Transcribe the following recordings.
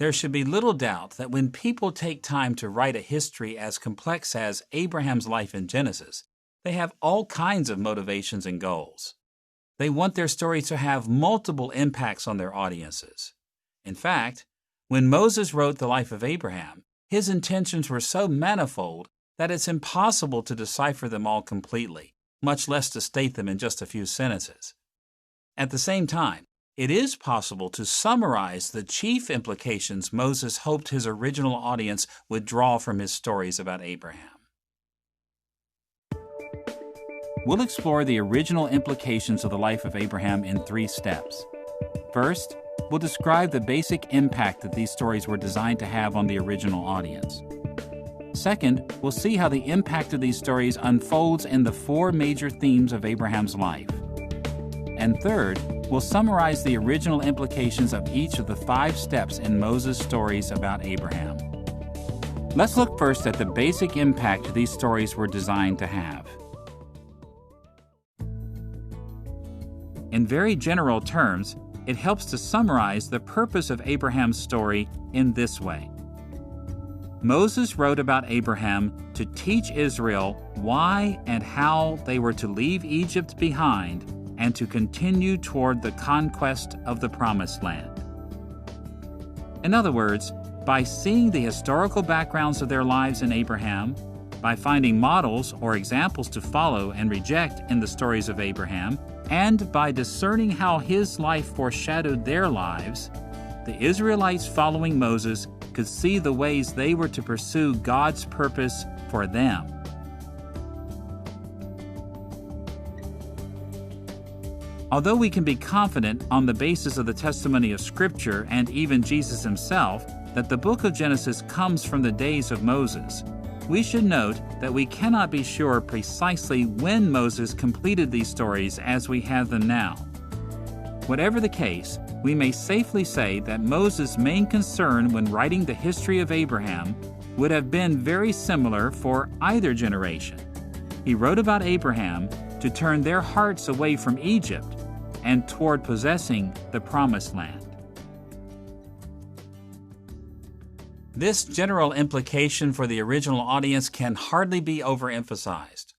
There should be little doubt that when people take time to write a history as complex as Abraham's life in Genesis, they have all kinds of motivations and goals. They want their story to have multiple impacts on their audiences. In fact, when Moses wrote the life of Abraham, his intentions were so manifold that it's impossible to decipher them all completely, much less to state them in just a few sentences. At the same time, it is possible to summarize the chief implications Moses hoped his original audience would draw from his stories about Abraham. We'll explore the original implications of the life of Abraham in 3 steps. First, we'll describe the basic impact that these stories were designed to have on the original audience. Second, we'll see how the impact of these stories unfolds in the 4 major themes of Abraham's life. And third, we'll summarize the original implications of each of the 5 steps in Moses' stories about Abraham. Let's look first at the basic impact these stories were designed to have. In very general terms, it helps to summarize the purpose of Abraham's story in this way. Moses wrote about Abraham to teach Israel why and how they were to leave Egypt behind and to continue toward the conquest of the Promised Land. In other words, by seeing the historical backgrounds of their lives in Abraham, by finding models or examples to follow and reject in the stories of Abraham, and by discerning how his life foreshadowed their lives, the Israelites following Moses could see the ways they were to pursue God's purpose for them. Although we can be confident on the basis of the testimony of Scripture and even Jesus himself that the book of Genesis comes from the days of Moses, we should note that we cannot be sure precisely when Moses completed these stories as we have them now. Whatever the case, we may safely say that Moses' main concern when writing the history of Abraham would have been very similar for either generation. He wrote about Abraham to turn their hearts away from Egypt and toward possessing the Promised Land. This general implication for the original audience can hardly be overemphasized.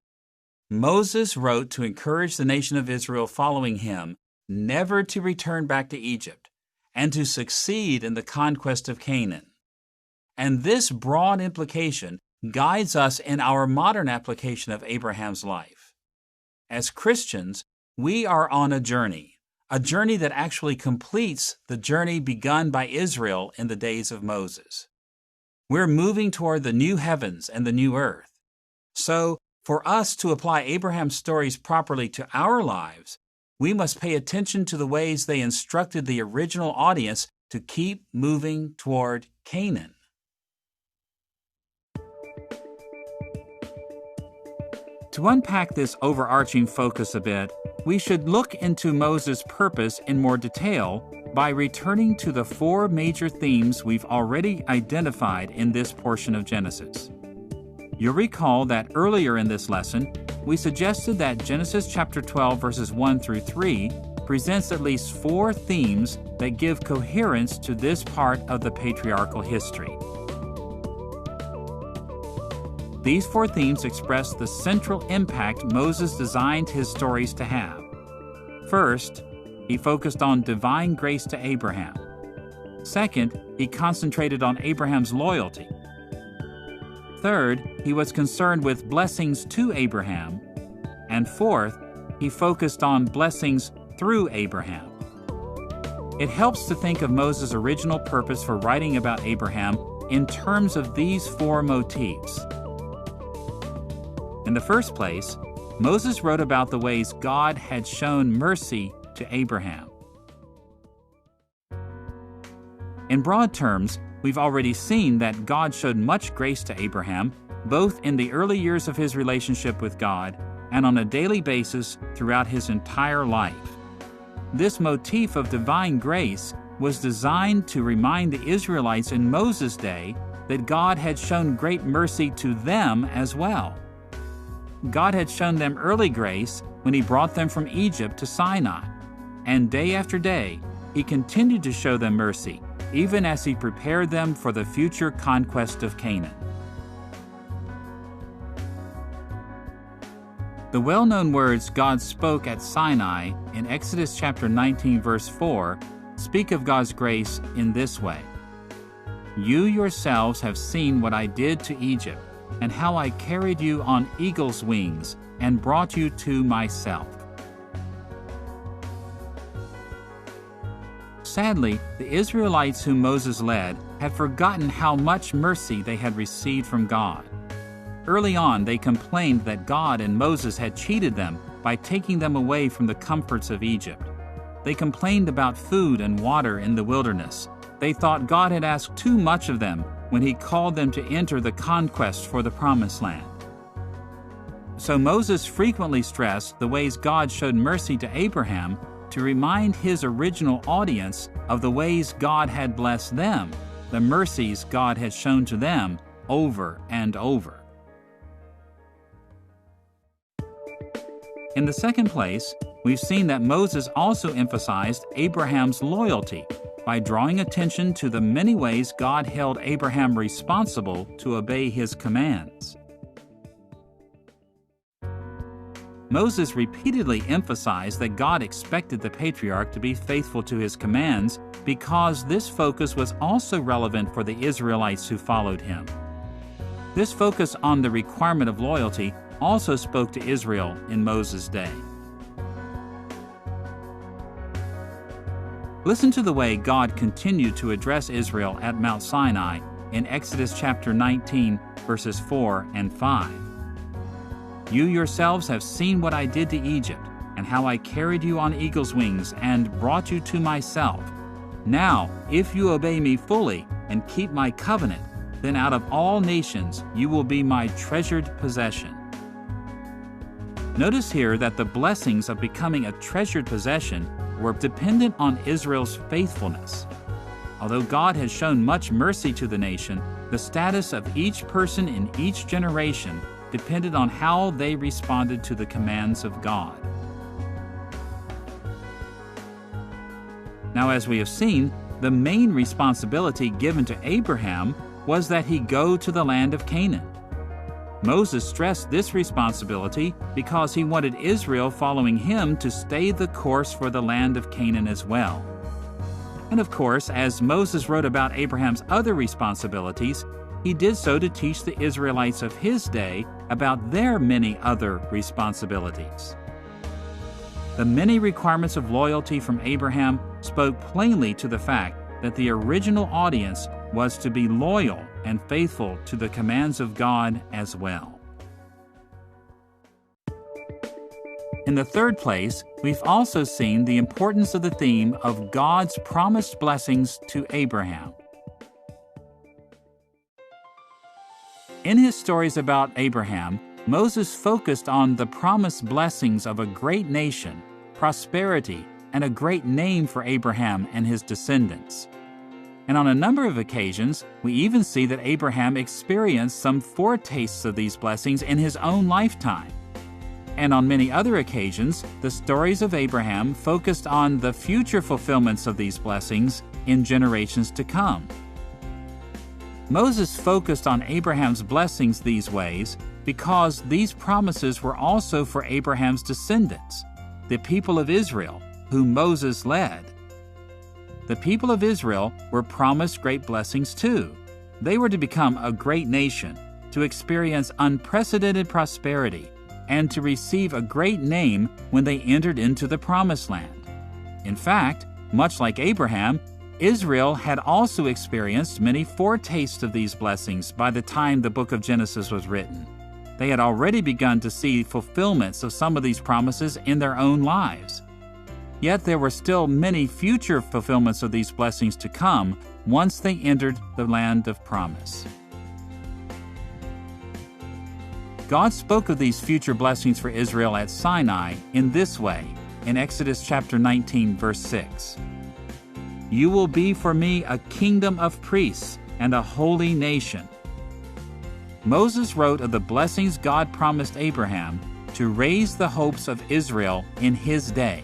Moses wrote to encourage the nation of Israel following him never to return back to Egypt and to succeed in the conquest of Canaan. And this broad implication guides us in our modern application of Abraham's life. As Christians, we are on a journey that actually completes the journey begun by Israel in the days of Moses. We're moving toward the new heavens and the new earth. So, for us to apply Abraham's stories properly to our lives, we must pay attention to the ways they instructed the original audience to keep moving toward Canaan. To unpack this overarching focus a bit, we should look into Moses' purpose in more detail by returning to the 4 major themes we've already identified in this portion of Genesis. You'll recall that earlier in this lesson, we suggested that Genesis chapter 12 verses 1 through 3 presents at least 4 themes that give coherence to this part of the patriarchal history. These 4 themes express the central impact Moses designed his stories to have. First, he focused on divine grace to Abraham. Second, he concentrated on Abraham's loyalty. Third, he was concerned with blessings to Abraham. And fourth, he focused on blessings through Abraham. It helps to think of Moses' original purpose for writing about Abraham in terms of these 4 motifs. In the first place, Moses wrote about the ways God had shown mercy to Abraham. In broad terms, we've already seen that God showed much grace to Abraham, both in the early years of his relationship with God and on a daily basis throughout his entire life. This motif of divine grace was designed to remind the Israelites in Moses' day that God had shown great mercy to them as well. God had shown them early grace when he brought them from Egypt to Sinai, and day after day, he continued to show them mercy even as he prepared them for the future conquest of Canaan. The well-known words God spoke at Sinai in Exodus chapter 19, verse 4, speak of God's grace in this way: "You yourselves have seen what I did to Egypt, and how I carried you on eagle's wings and brought you to myself." Sadly, the Israelites whom Moses led had forgotten how much mercy they had received from God. Early on, they complained that God and Moses had cheated them by taking them away from the comforts of Egypt. They complained about food and water in the wilderness. They thought God had asked too much of them when He called them to enter the conquest for the Promised Land. So Moses frequently stressed the ways God showed mercy to Abraham to remind his original audience of the ways God had blessed them, the mercies God had shown to them over and over. In the second place, we've seen that Moses also emphasized Abraham's loyalty by drawing attention to the many ways God held Abraham responsible to obey His commands. Moses repeatedly emphasized that God expected the patriarch to be faithful to his commands because this focus was also relevant for the Israelites who followed him. This focus on the requirement of loyalty also spoke to Israel in Moses' day. Listen to the way God continued to address Israel at Mount Sinai in Exodus chapter 19, verses 4 and 5. "You yourselves have seen what I did to Egypt, and how I carried you on eagle's wings and brought you to myself. Now, if you obey me fully and keep my covenant, then out of all nations you will be my treasured possession." Notice here that the blessings of becoming a treasured possession were dependent on Israel's faithfulness. Although God has shown much mercy to the nation, the status of each person in each generation depended on how they responded to the commands of God. Now, as we have seen, the main responsibility given to Abraham was that he go to the land of Canaan. Moses stressed this responsibility because he wanted Israel following him to stay the course for the land of Canaan as well. And of course, as Moses wrote about Abraham's other responsibilities, he did so to teach the Israelites of his day about their many other responsibilities. The many requirements of loyalty from Abraham spoke plainly to the fact that the original audience was to be loyal and faithful to the commands of God as well. In the third place, we've also seen the importance of the theme of God's promised blessings to Abraham. In his stories about Abraham, Moses focused on the promised blessings of a great nation, prosperity, and a great name for Abraham and his descendants. And on a number of occasions, we even see that Abraham experienced some foretastes of these blessings in his own lifetime. And on many other occasions, the stories of Abraham focused on the future fulfillments of these blessings in generations to come. Moses focused on Abraham's blessings these ways because these promises were also for Abraham's descendants, the people of Israel, whom Moses led. The people of Israel were promised great blessings too. They were to become a great nation, to experience unprecedented prosperity, and to receive a great name when they entered into the Promised Land. In fact, much like Abraham, Israel had also experienced many foretastes of these blessings by the time the book of Genesis was written. They had already begun to see fulfillments of some of these promises in their own lives. Yet there were still many future fulfillments of these blessings to come once they entered the land of promise. God spoke of these future blessings for Israel at Sinai in this way, in Exodus chapter 19, verse 6. "You will be for me a kingdom of priests and a holy nation." Moses wrote of the blessings God promised Abraham to raise the hopes of Israel in his day.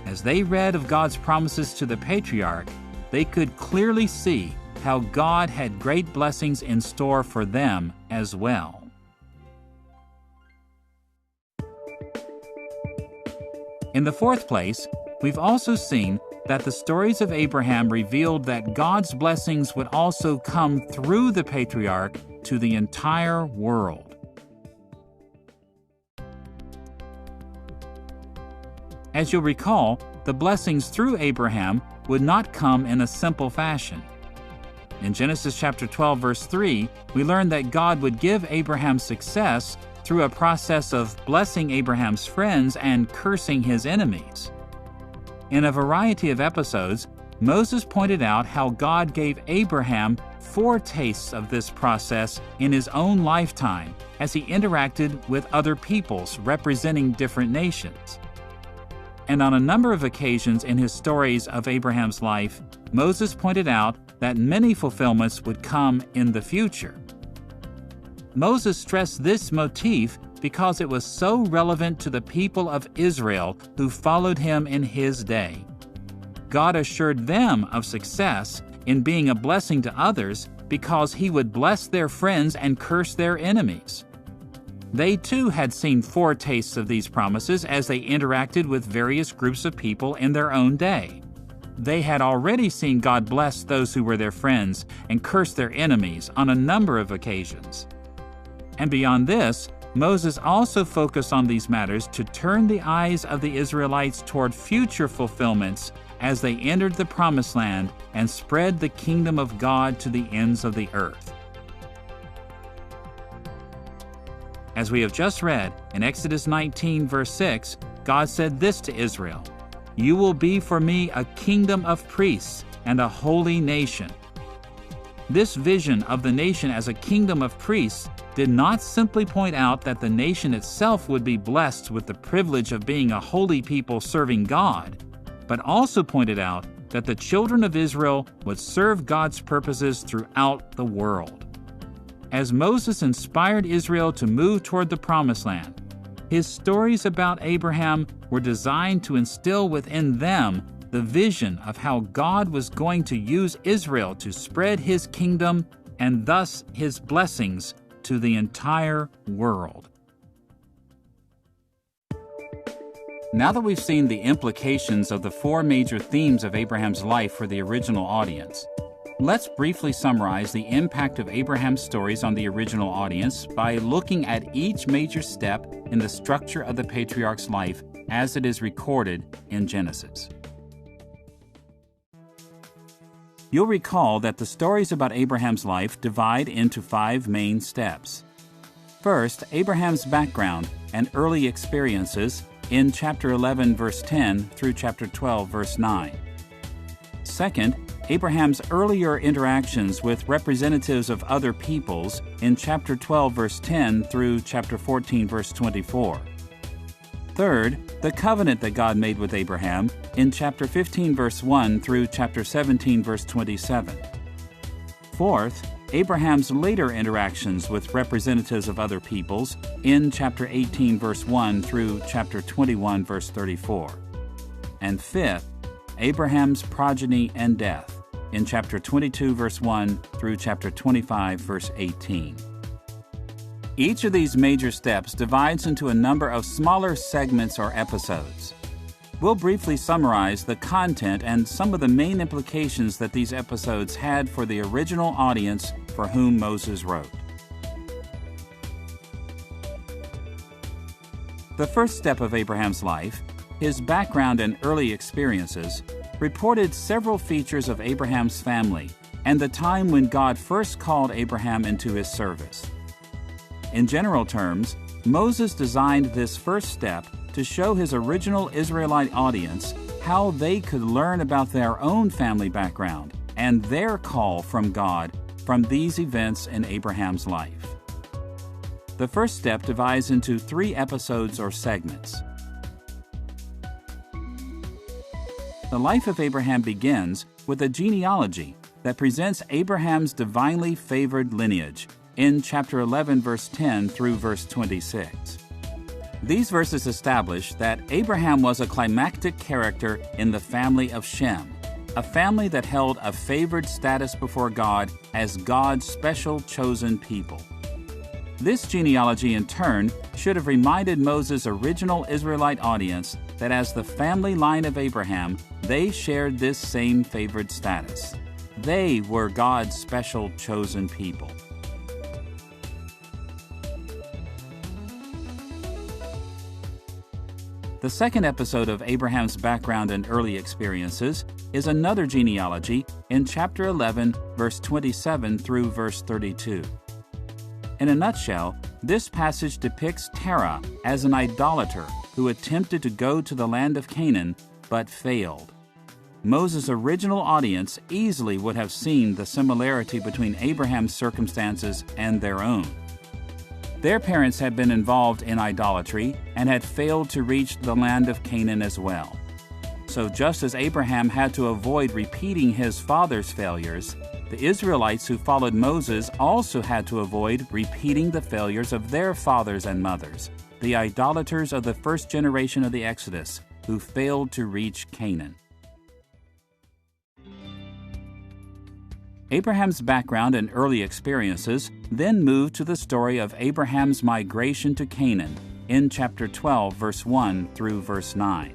As they read of God's promises to the patriarch, they could clearly see how God had great blessings in store for them as well. In the fourth place, we've also seen that the stories of Abraham revealed that God's blessings would also come through the patriarch to the entire world. As you'll recall, the blessings through Abraham would not come in a simple fashion. In Genesis chapter 12, verse 3, we learn that God would give Abraham success through a process of blessing Abraham's friends and cursing his enemies. In a variety of episodes, Moses pointed out how God gave Abraham foretastes of this process in his own lifetime as he interacted with other peoples representing different nations. And on a number of occasions in his stories of Abraham's life, Moses pointed out that many fulfillments would come in the future. Moses stressed this motif because it was so relevant to the people of Israel who followed him in his day. God assured them of success in being a blessing to others because he would bless their friends and curse their enemies. They too had seen foretastes of these promises as they interacted with various groups of people in their own day. They had already seen God bless those who were their friends and curse their enemies on a number of occasions. And beyond this, Moses also focused on these matters to turn the eyes of the Israelites toward future fulfillments as they entered the Promised Land and spread the kingdom of God to the ends of the earth. As we have just read, in Exodus 19, verse 6, God said this to Israel, "You will be for me a kingdom of priests and a holy nation." This vision of the nation as a kingdom of priests did not simply point out that the nation itself would be blessed with the privilege of being a holy people serving God, but also pointed out that the children of Israel would serve God's purposes throughout the world. As Moses inspired Israel to move toward the Promised Land, his stories about Abraham were designed to instill within them the vision of how God was going to use Israel to spread his kingdom and thus his blessings to the entire world. Now that we've seen the implications of the four major themes of Abraham's life for the original audience, let's briefly summarize the impact of Abraham's stories on the original audience by looking at each major step in the structure of the patriarch's life as it is recorded in Genesis. You'll recall that the stories about Abraham's life divide into 5 main steps. First, Abraham's background and early experiences in chapter 11, verse 10 through chapter 12, verse 9. Second, Abraham's earlier interactions with representatives of other peoples in chapter 12, verse 10 through chapter 14, verse 24. Third, the covenant that God made with Abraham in chapter 15, verse 1 through chapter 17, verse 27. Fourth, Abraham's later interactions with representatives of other peoples in chapter 18, verse 1 through chapter 21, verse 34. And fifth, Abraham's progeny and death in chapter 22, verse 1 through chapter 25, verse 18. Each of these major steps divides into a number of smaller segments or episodes. We'll briefly summarize the content and some of the main implications that these episodes had for the original audience for whom Moses wrote. The first step of Abraham's life, his background and early experiences, reported several features of Abraham's family and the time when God first called Abraham into his service. In general terms, Moses designed this first step to show his original Israelite audience how they could learn about their own family background and their call from God from these events in Abraham's life. The first step divides into 3 episodes or segments. The life of Abraham begins with a genealogy that presents Abraham's divinely favored lineage in chapter 11, verse 10 through verse 26. These verses establish that Abraham was a climactic character in the family of Shem, a family that held a favored status before God as God's special chosen people. This genealogy, in turn, should have reminded Moses' original Israelite audience that as the family line of Abraham, they shared this same favored status. They were God's special chosen people. The second episode of Abraham's background and early experiences is another genealogy in chapter 11, verse 27 through verse 32. In a nutshell, this passage depicts Terah as an idolater who attempted to go to the land of Canaan but failed. Moses' original audience easily would have seen the similarity between Abraham's circumstances and their own. Their parents had been involved in idolatry and had failed to reach the land of Canaan as well. So just as Abraham had to avoid repeating his father's failures, the Israelites who followed Moses also had to avoid repeating the failures of their fathers and mothers, the idolaters of the first generation of the Exodus, who failed to reach Canaan. Abraham's background and early experiences then moved to the story of Abraham's migration to Canaan in chapter 12, verse 1 through verse 9.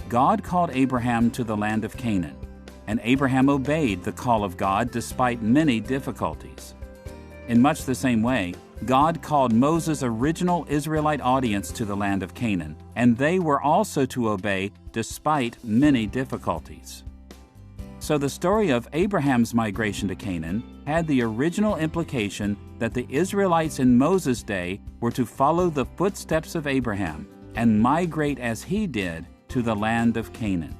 God called Abraham to the land of Canaan, and Abraham obeyed the call of God despite many difficulties. In much the same way, God called Moses' original Israelite audience to the land of Canaan, and they were also to obey despite many difficulties. So the story of Abraham's migration to Canaan had the original implication that the Israelites in Moses' day were to follow the footsteps of Abraham and migrate as he did to the land of Canaan.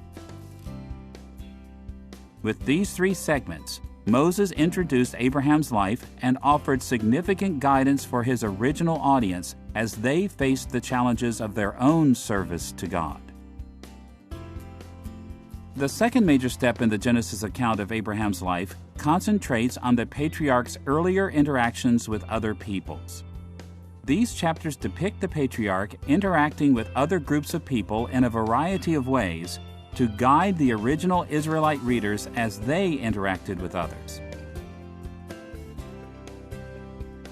With these three segments, Moses introduced Abraham's life and offered significant guidance for his original audience as they faced the challenges of their own service to God. The second major step in the Genesis account of Abraham's life concentrates on the patriarch's earlier interactions with other peoples. These chapters depict the patriarch interacting with other groups of people in a variety of ways to guide the original Israelite readers as they interacted with others.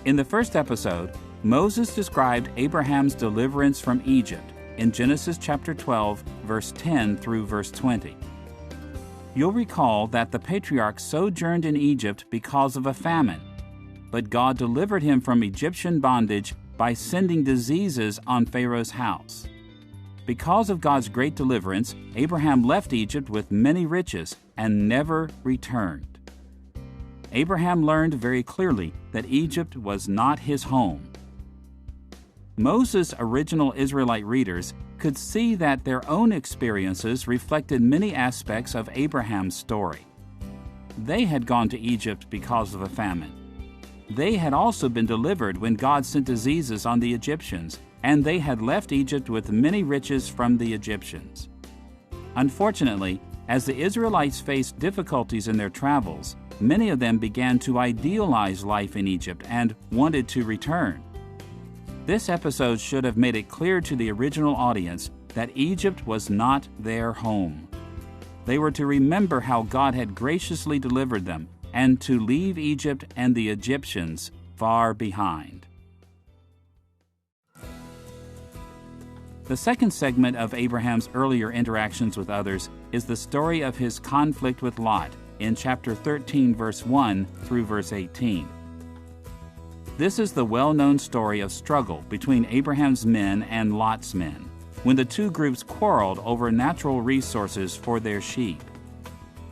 In the first episode, Moses described Abraham's deliverance from Egypt in Genesis chapter 12, verse 10 through verse 20. You'll recall that the patriarch sojourned in Egypt because of a famine, but God delivered him from Egyptian bondage by sending diseases on Pharaoh's house. Because of God's great deliverance, Abraham left Egypt with many riches and never returned. Abraham learned very clearly that Egypt was not his home. Moses' original Israelite readers could see that their own experiences reflected many aspects of Abraham's story. They had gone to Egypt because of a famine. They had also been delivered when God sent diseases on the Egyptians, and they had left Egypt with many riches from the Egyptians. Unfortunately, as the Israelites faced difficulties in their travels, many of them began to idealize life in Egypt and wanted to return. This episode should have made it clear to the original audience that Egypt was not their home. They were to remember how God had graciously delivered them and to leave Egypt and the Egyptians far behind. The second segment of Abraham's earlier interactions with others is the story of his conflict with Lot in chapter 13, verse 1 through verse 18. This is the well-known story of struggle between Abraham's men and Lot's men, when the two groups quarreled over natural resources for their sheep.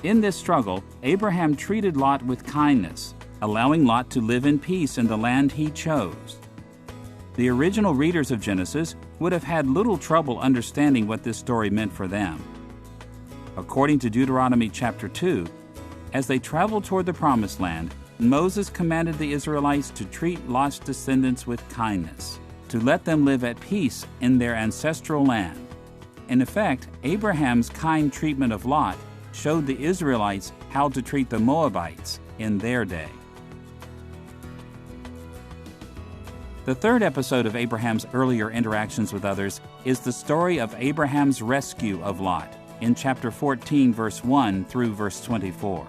In this struggle, Abraham treated Lot with kindness, allowing Lot to live in peace in the land he chose. The original readers of Genesis would have had little trouble understanding what this story meant for them. According to Deuteronomy chapter 2, as they traveled toward the Promised Land, Moses commanded the Israelites to treat Lot's descendants with kindness, to let them live at peace in their ancestral land. In effect, Abraham's kind treatment of Lot showed the Israelites how to treat the Moabites in their day. The third episode of Abraham's earlier interactions with others is the story of Abraham's rescue of Lot in chapter 14, verse 1 through verse 24.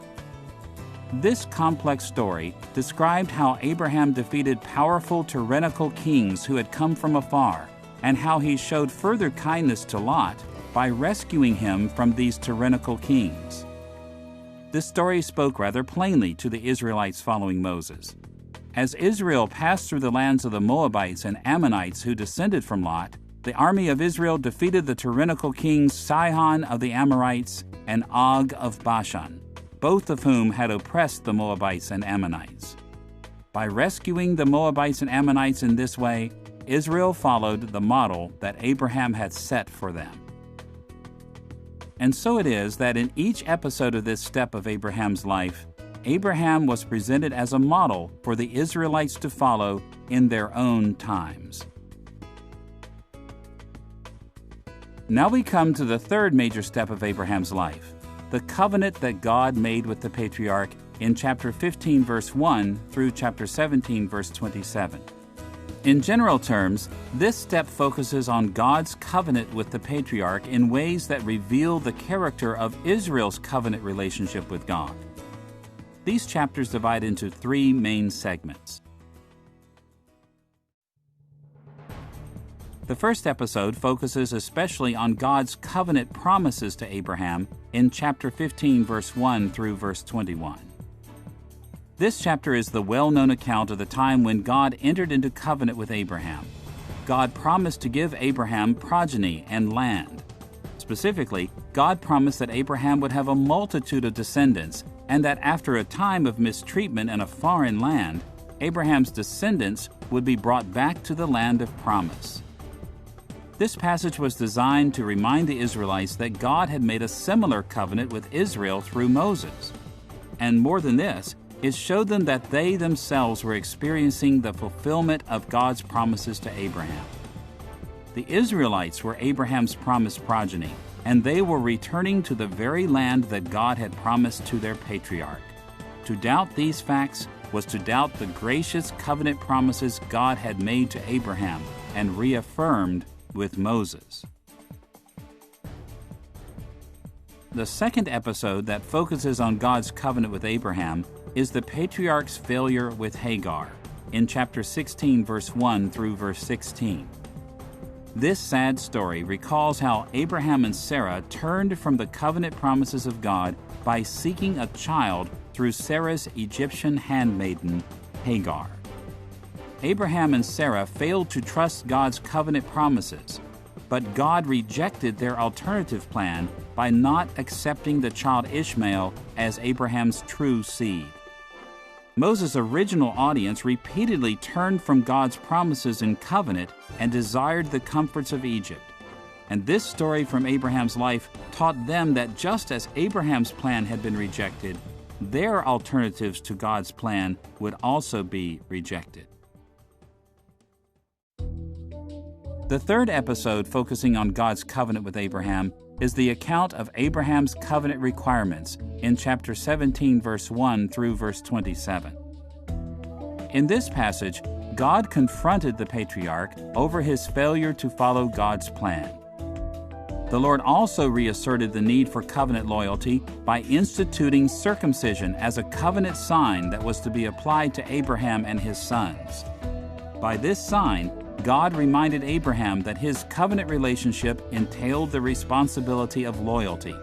This complex story described how Abraham defeated powerful tyrannical kings who had come from afar, and how he showed further kindness to Lot by rescuing him from these tyrannical kings. This story spoke rather plainly to the Israelites following Moses. As Israel passed through the lands of the Moabites and Ammonites who descended from Lot, the army of Israel defeated the tyrannical kings Sihon of the Amorites and Og of Bashan, both of whom had oppressed the Moabites and Ammonites. By rescuing the Moabites and Ammonites in this way, Israel followed the model that Abraham had set for them. And so it is that in each episode of this step of Abraham's life, Abraham was presented as a model for the Israelites to follow in their own times. Now we come to the third major step of Abraham's life, the covenant that God made with the patriarch in chapter 15, verse 1 through chapter 17, verse 27. In general terms, this step focuses on God's covenant with the patriarch in ways that reveal the character of Israel's covenant relationship with God. These chapters divide into three main segments. The first episode focuses especially on God's covenant promises to Abraham in chapter 15, verse 1 through verse 21. This chapter is the well-known account of the time when God entered into covenant with Abraham. God promised to give Abraham progeny and land. Specifically, God promised that Abraham would have a multitude of descendants, and that after a time of mistreatment in a foreign land, Abraham's descendants would be brought back to the land of promise. This passage was designed to remind the Israelites that God had made a similar covenant with Israel through Moses. And more than this, it showed them that they themselves were experiencing the fulfillment of God's promises to Abraham. The Israelites were Abraham's promised progeny, and they were returning to the very land that God had promised to their patriarch. To doubt these facts was to doubt the gracious covenant promises God had made to Abraham and reaffirmed with Moses. The second episode that focuses on God's covenant with Abraham is the patriarch's failure with Hagar in chapter 16, verse 1 through verse 16. This sad story recalls how Abraham and Sarah turned from the covenant promises of God by seeking a child through Sarah's Egyptian handmaiden, Hagar. Abraham and Sarah failed to trust God's covenant promises, but God rejected their alternative plan by not accepting the child Ishmael as Abraham's true seed. Moses' original audience repeatedly turned from God's promises and covenant and desired the comforts of Egypt. And this story from Abraham's life taught them that just as Abraham's plan had been rejected, their alternatives to God's plan would also be rejected. The third episode focusing on God's covenant with Abraham is the account of Abraham's covenant requirements in chapter 17, verse 1 through verse 27. In this passage, God confronted the patriarch over his failure to follow God's plan. The Lord also reasserted the need for covenant loyalty by instituting circumcision as a covenant sign that was to be applied to Abraham and his sons. By this sign, God reminded Abraham that his covenant relationship entailed the responsibility of loyalty,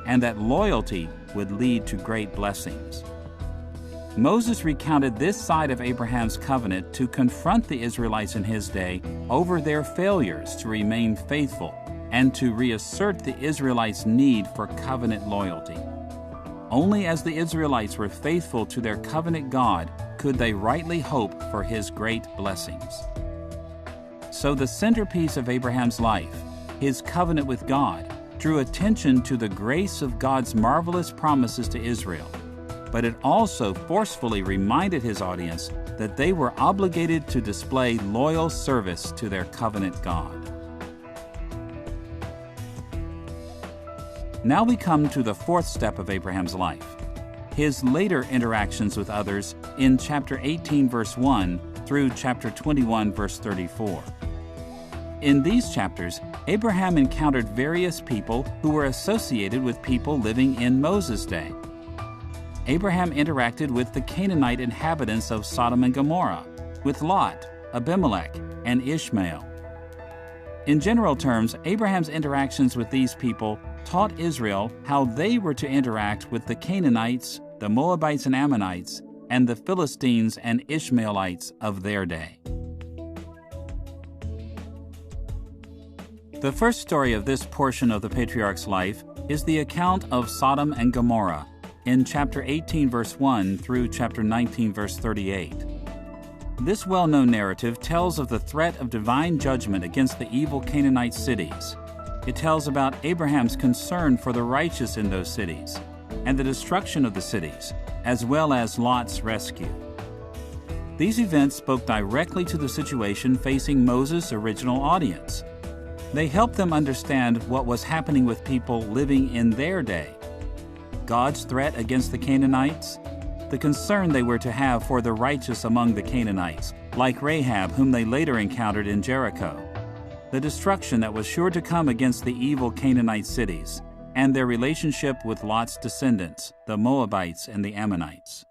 and that loyalty would lead to great blessings. Moses recounted this side of Abraham's covenant to confront the Israelites in his day over their failures to remain faithful and to reassert the Israelites' need for covenant loyalty. Only as the Israelites were faithful to their covenant God could they rightly hope for his great blessings. So the centerpiece of Abraham's life, his covenant with God, drew attention to the grace of God's marvelous promises to Israel, but it also forcefully reminded his audience that they were obligated to display loyal service to their covenant God. Now we come to the fourth step of Abraham's life, his later interactions with others in chapter 18, verse 1 through chapter 21, verse 34. In these chapters, Abraham encountered various people who were associated with people living in Moses' day. Abraham interacted with the Canaanite inhabitants of Sodom and Gomorrah, with Lot, Abimelech, and Ishmael. In general terms, Abraham's interactions with these people taught Israel how they were to interact with the Canaanites, the Moabites and Ammonites, and the Philistines and Ishmaelites of their day. The first story of this portion of the patriarch's life is the account of Sodom and Gomorrah in chapter 18, verse 1 through chapter 19, verse 38. This well-known narrative tells of the threat of divine judgment against the evil Canaanite cities. It tells about Abraham's concern for the righteous in those cities and the destruction of the cities, as well as Lot's rescue. These events spoke directly to the situation facing Moses' original audience. They helped them understand what was happening with people living in their day. God's threat against the Canaanites, the concern they were to have for the righteous among the Canaanites, like Rahab, whom they later encountered in Jericho, the destruction that was sure to come against the evil Canaanite cities, and their relationship with Lot's descendants, the Moabites and the Ammonites.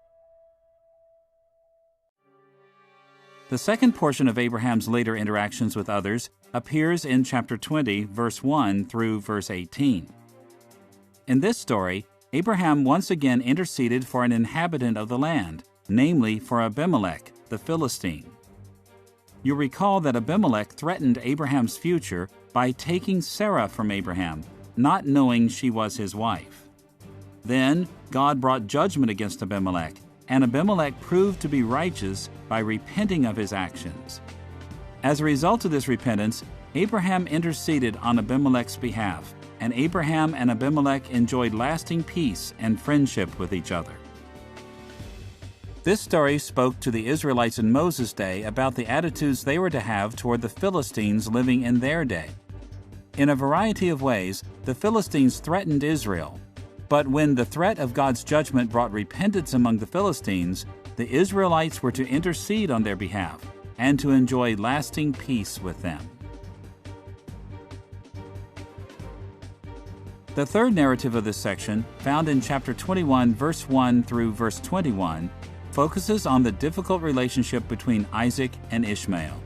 The second portion of Abraham's later interactions with others appears in chapter 20, verse 1 through verse 18. In this story, Abraham once again interceded for an inhabitant of the land, namely for Abimelech, the Philistine. You recall that Abimelech threatened Abraham's future by taking Sarah from Abraham, not knowing she was his wife. Then God brought judgment against Abimelech, and Abimelech proved to be righteous by repenting of his actions. As a result of this repentance, Abraham interceded on Abimelech's behalf, and Abraham and Abimelech enjoyed lasting peace and friendship with each other. This story spoke to the Israelites in Moses' day about the attitudes they were to have toward the Philistines living in their day. In a variety of ways, the Philistines threatened Israel, but when the threat of God's judgment brought repentance among the Philistines, the Israelites were to intercede on their behalf and to enjoy lasting peace with them. The third narrative of this section, found in chapter 21, verse 1 through verse 21, focuses on the difficult relationship between Isaac and Ishmael.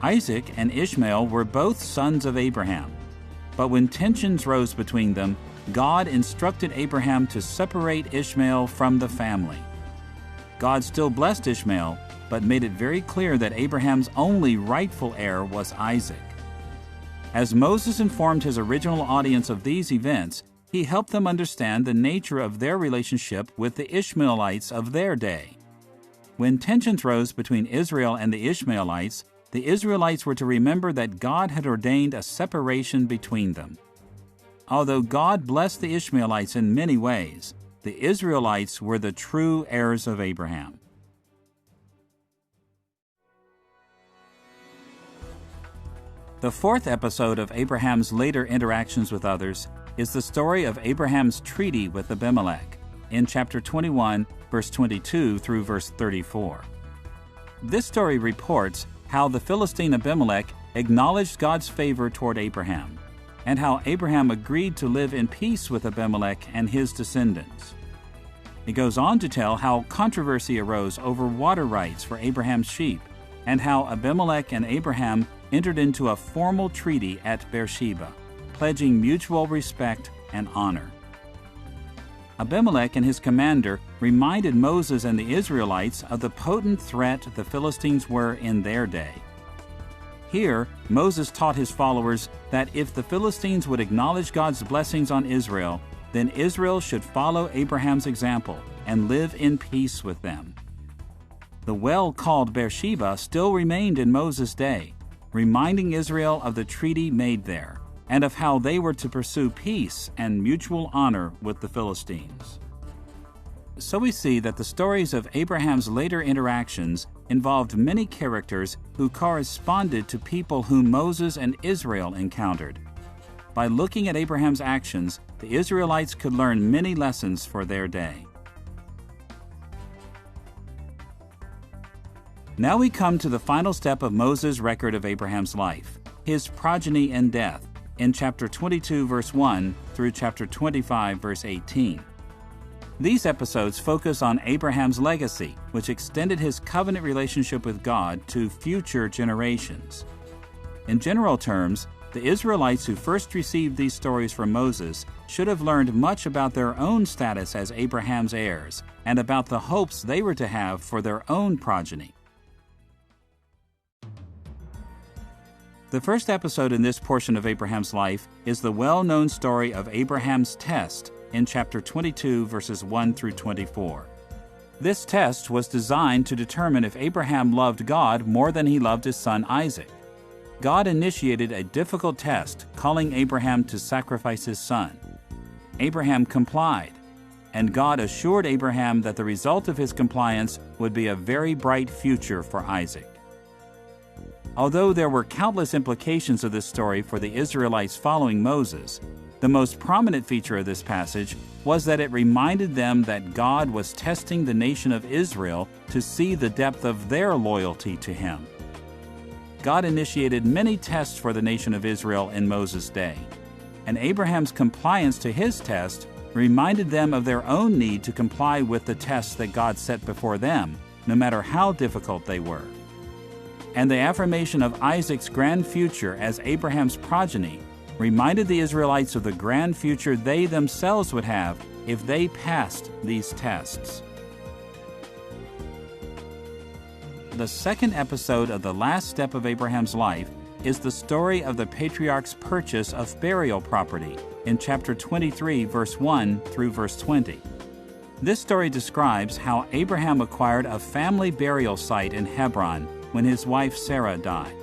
Isaac and Ishmael were both sons of Abraham, but when tensions rose between them, God instructed Abraham to separate Ishmael from the family. God still blessed Ishmael, but made it very clear that Abraham's only rightful heir was Isaac. As Moses informed his original audience of these events, he helped them understand the nature of their relationship with the Ishmaelites of their day. When tensions rose between Israel and the Ishmaelites were to remember that God had ordained a separation between them. Although God blessed the Ishmaelites in many ways, the Israelites were the true heirs of Abraham. The fourth episode of Abraham's later interactions with others is the story of Abraham's treaty with Abimelech in chapter 21, verse 22 through verse 34. This story reports how the Philistine Abimelech acknowledged God's favor toward Abraham, and how Abraham agreed to live in peace with Abimelech and his descendants. It goes on to tell how controversy arose over water rights for Abraham's sheep, and how Abimelech and Abraham entered into a formal treaty at Beersheba, pledging mutual respect and honor. Abimelech and his commander reminded Moses and the Israelites of the potent threat the Philistines were in their day. Here, Moses taught his followers that if the Philistines would acknowledge God's blessings on Israel, then Israel should follow Abraham's example and live in peace with them. The well called Beersheba still remained in Moses' day, reminding Israel of the treaty made there, and of how they were to pursue peace and mutual honor with the Philistines. So we see that the stories of Abraham's later interactions involved many characters who corresponded to people whom Moses and Israel encountered. By looking at Abraham's actions, the Israelites could learn many lessons for their day. Now we come to the final step of Moses' record of Abraham's life. his progeny and death, in chapter 22, verse 1 through chapter 25, verse 18. These episodes focus on Abraham's legacy, which extended his covenant relationship with God to future generations. In general terms, the Israelites who first received these stories from Moses should have learned much about their own status as Abraham's heirs and about the hopes they were to have for their own progeny. The first episode in this portion of Abraham's life is the well-known story of Abraham's test in chapter 22, verses 1 through 24. This test was designed to determine if Abraham loved God more than he loved his son Isaac. God initiated a difficult test, calling Abraham to sacrifice his son. Abraham complied, and God assured Abraham that the result of his compliance would be a very bright future for Isaac. Although there were countless implications of this story for the Israelites following Moses, the most prominent feature of this passage was that it reminded them that God was testing the nation of Israel to see the depth of their loyalty to Him. God initiated many tests for the nation of Israel in Moses' day, and Abraham's compliance to his test reminded them of their own need to comply with the tests that God set before them, no matter how difficult they were. And the affirmation of Isaac's grand future as Abraham's progeny reminded the Israelites of the grand future they themselves would have if they passed these tests. The second episode of the last step of Abraham's life is the story of the patriarch's purchase of burial property in chapter 23, verse 1 through verse 20. This story describes how Abraham acquired a family burial site in Hebron when his wife Sarah died.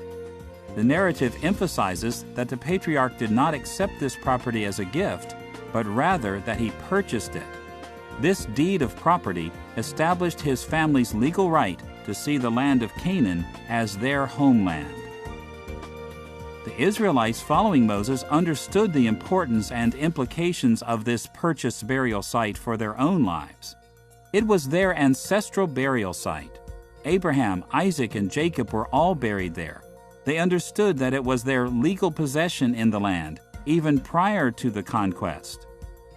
The narrative emphasizes that the patriarch did not accept this property as a gift, but rather that he purchased it. This deed of property established his family's legal right to see the land of Canaan as their homeland. The Israelites following Moses understood the importance and implications of this purchased burial site for their own lives. It was their ancestral burial site. Abraham, Isaac, and Jacob were all buried there. They understood that it was their legal possession in the land, even prior to the conquest.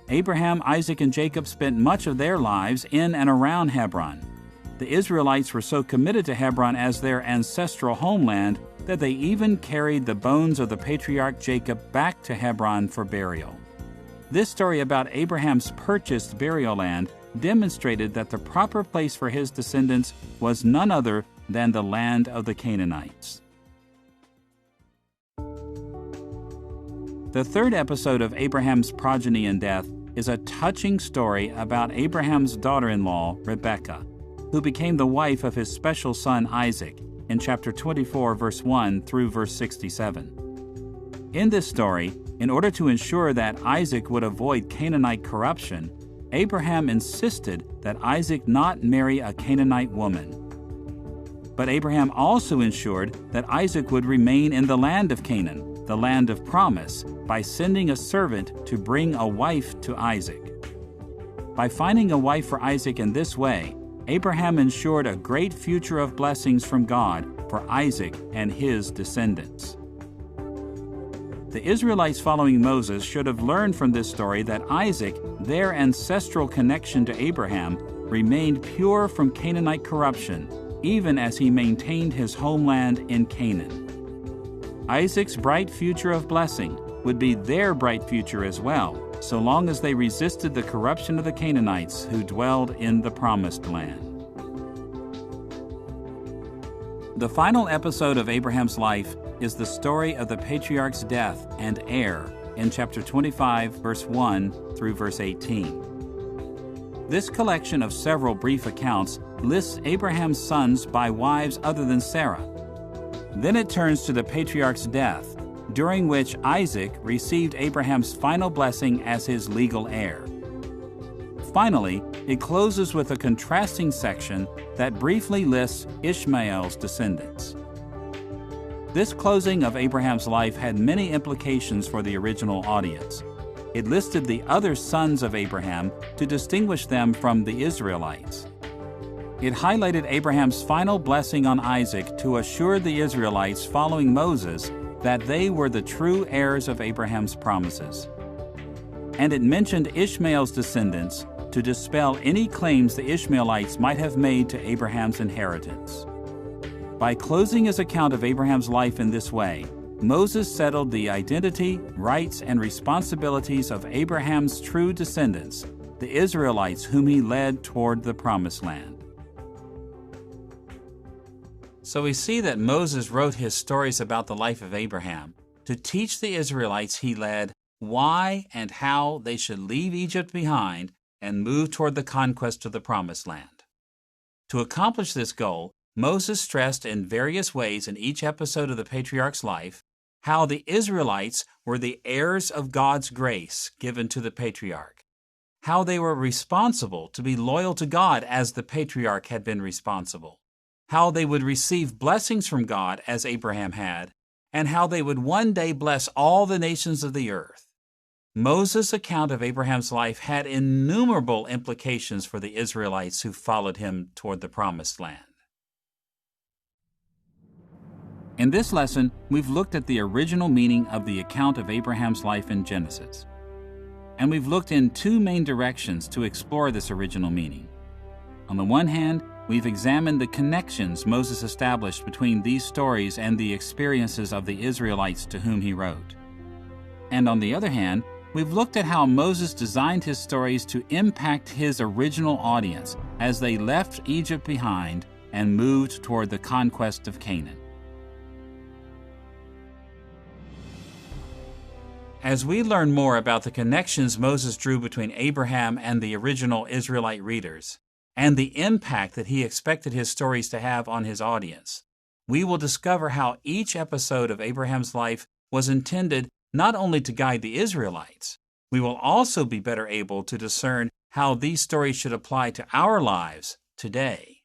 Abraham, Isaac, and Jacob spent much of their lives in and around Hebron. The Israelites were so committed to Hebron as their ancestral homeland that they even carried the bones of the patriarch Jacob back to Hebron for burial. This story about Abraham's purchased burial land demonstrated that the proper place for his descendants was none other than the land of the Canaanites. The third episode of Abraham's progeny and death is a touching story about Abraham's daughter-in-law, Rebekah, who became the wife of his special son Isaac in chapter 24, verse 1 through verse 67. In this story, in order to ensure that Isaac would avoid Canaanite corruption, Abraham insisted that Isaac not marry a Canaanite woman. But Abraham also ensured that Isaac would remain in the land of Canaan, the land of promise, by sending a servant to bring a wife to Isaac. By finding a wife for Isaac in this way, Abraham ensured a great future of blessings from God for Isaac and his descendants. The Israelites following Moses should have learned from this story that Isaac, their ancestral connection to Abraham, remained pure from Canaanite corruption, even as he maintained his homeland in Canaan. Isaac's bright future of blessing would be their bright future as well, so long as they resisted the corruption of the Canaanites who dwelled in the Promised Land. The final episode of Abraham's life is the story of the patriarch's death and heir in chapter 25, verse 1 through verse 18. This collection of several brief accounts lists Abraham's sons by wives other than Sarah. Then it turns to the patriarch's death, during which Isaac received Abraham's final blessing as his legal heir. Finally, it closes with a contrasting section that briefly lists Ishmael's descendants. This closing of Abraham's life had many implications for the original audience. It listed the other sons of Abraham to distinguish them from the Israelites. It highlighted Abraham's final blessing on Isaac to assure the Israelites following Moses that they were the true heirs of Abraham's promises. And it mentioned Ishmael's descendants to dispel any claims the Ishmaelites might have made to Abraham's inheritance. By closing his account of Abraham's life in this way, Moses settled the identity, rights, and responsibilities of Abraham's true descendants, the Israelites whom he led toward the Promised Land. So we see that Moses wrote his stories about the life of Abraham to teach the Israelites he led why and how they should leave Egypt behind and move toward the conquest of the Promised Land. To accomplish this goal, Moses stressed in various ways in each episode of the patriarch's life how the Israelites were the heirs of God's grace given to the patriarch, how they were responsible to be loyal to God as the patriarch had been responsible, how they would receive blessings from God as Abraham had, and how they would one day bless all the nations of the earth. Moses' account of Abraham's life had innumerable implications for the Israelites who followed him toward the Promised Land. In this lesson, we've looked at the original meaning of the account of Abraham's life in Genesis. And we've looked in two main directions to explore this original meaning. On the one hand, we've examined the connections Moses established between these stories and the experiences of the Israelites to whom he wrote. And on the other hand, we've looked at how Moses designed his stories to impact his original audience as they left Egypt behind and moved toward the conquest of Canaan. As we learn more about the connections Moses drew between Abraham and the original Israelite readers, and the impact that he expected his stories to have on his audience, we will discover how each episode of Abraham's life was intended not only to guide the Israelites, we will also be better able to discern how these stories should apply to our lives today.